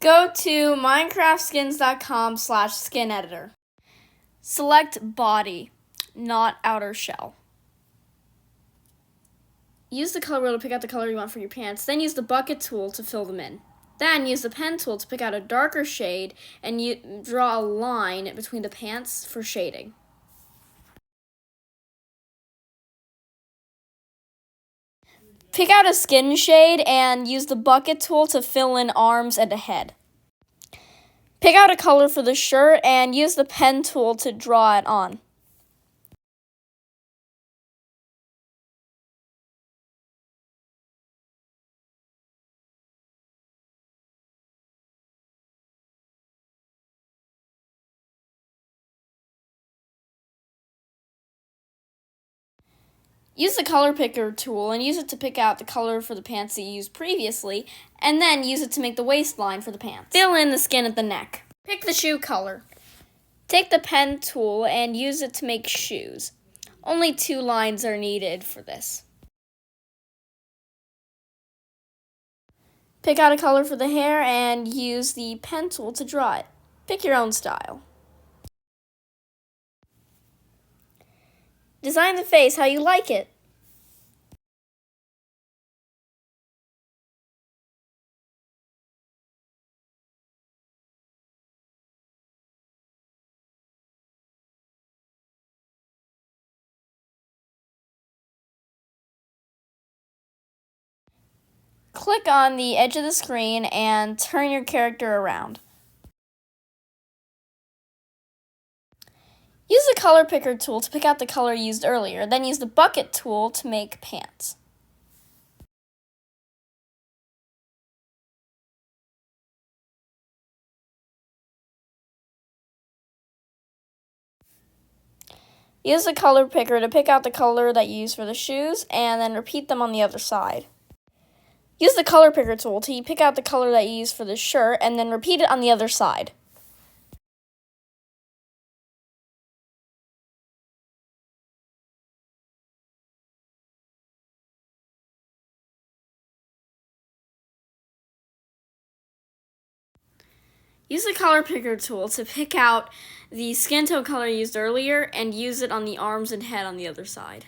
Go to minecraftskins.com/skin editor. Select body, not outer shell. Use the color wheel to pick out the color you want for your pants, then use the bucket tool to fill them in. Then use the pen tool to pick out a darker shade and draw a line between the pants for shading. Pick out a skin shade and use the bucket tool to fill in arms and a head. Pick out a color for the shirt and use the pen tool to draw it on. Use the color picker tool and use it to pick out the color for the pants that you used previously, and then use it to make the waistline for the pants. Fill in the skin at the neck. Pick the shoe color. Take the pen tool and use it to make shoes. Only 2 lines are needed for this. Pick out a color for the hair and use the pen tool to draw it. Pick your own style. Design the face how you like it. Click on the edge of the screen and turn your character around. Use the color picker tool to pick out the color used earlier, then use the bucket tool to make pants. Use the color picker to pick out the color that you use for the shoes, and then repeat them on the other side. Use the color picker tool to pick out the color that you use for the shirt, and then repeat it on the other side. Use the color picker tool to pick out the skin tone color used earlier and use it on the arms and head on the other side.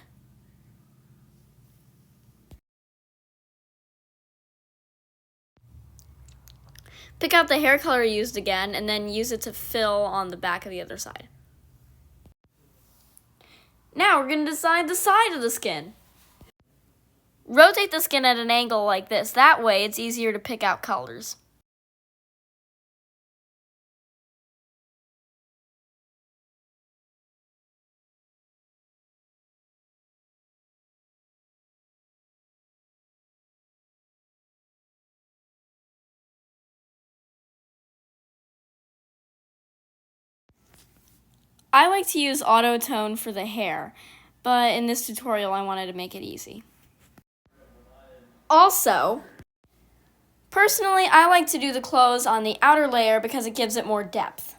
Pick out the hair color used again and then use it to fill on the back of the other side. Now we're going to design the side of the skin. Rotate the skin at an angle like this. That way it's easier to pick out colors. I like to use auto tone for the hair, but in this tutorial I wanted to make it easy. Also, personally, I like to do the clothes on the outer layer because it gives it more depth.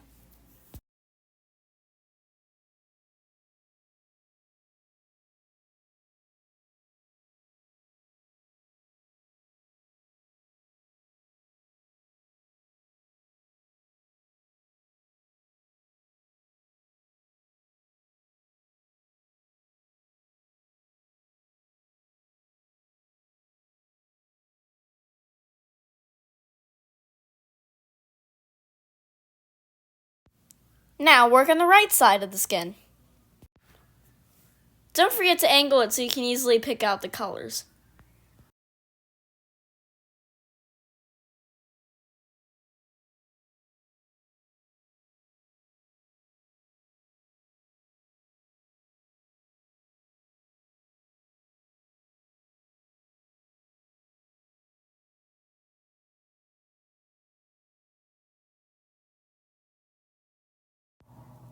Now work on the right side of the skin. Don't forget to angle it so you can easily pick out the colors.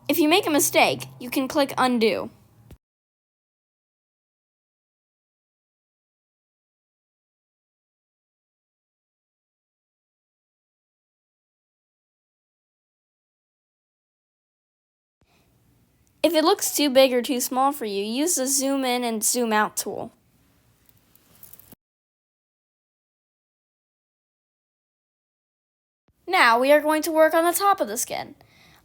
If you make a mistake, you can click undo. If it looks too big or too small for you, use the zoom in and zoom out tool. Now we are going to work on the top of the skin.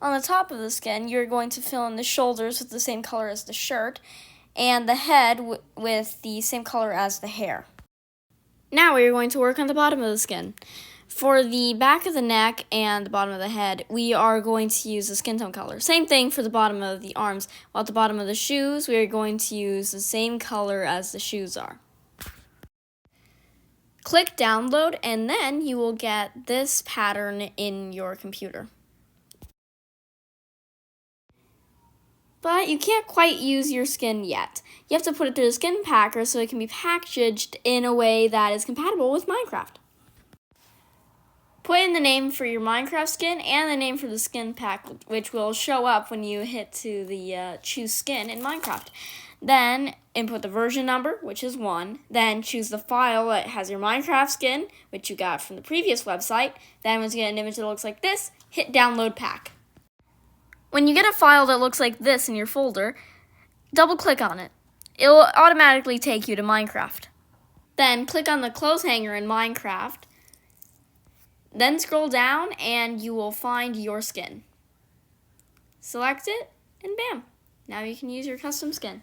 On the top of the skin, you're going to fill in the shoulders with the same color as the shirt, and the head with the same color as the hair. Now we are going to work on the bottom of the skin. For the back of the neck and the bottom of the head, we are going to use the skin tone color. Same thing for the bottom of the arms. While at the bottom of the shoes, we are going to use the same color as the shoes are. Click download, and then you will get this pattern in your computer. But you can't quite use your skin yet. You have to put it through the skin packer so it can be packaged in a way that is compatible with Minecraft. Put in the name for your Minecraft skin and the name for the skin pack, which will show up when you hit to the choose skin in Minecraft. Then input the version number, which is 1. Then choose the file that has your Minecraft skin, which you got from the previous website. Then once you get an image that looks like this, hit download pack. When you get a file that looks like this in your folder, double click on it. It will automatically take you to Minecraft. Then click on the clothes hanger in Minecraft. Then scroll down and you will find your skin. Select it and bam! Now you can use your custom skin.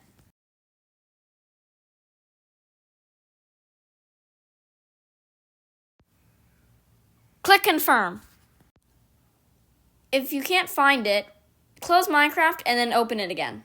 Click confirm. If you can't find it, close Minecraft and then open it again.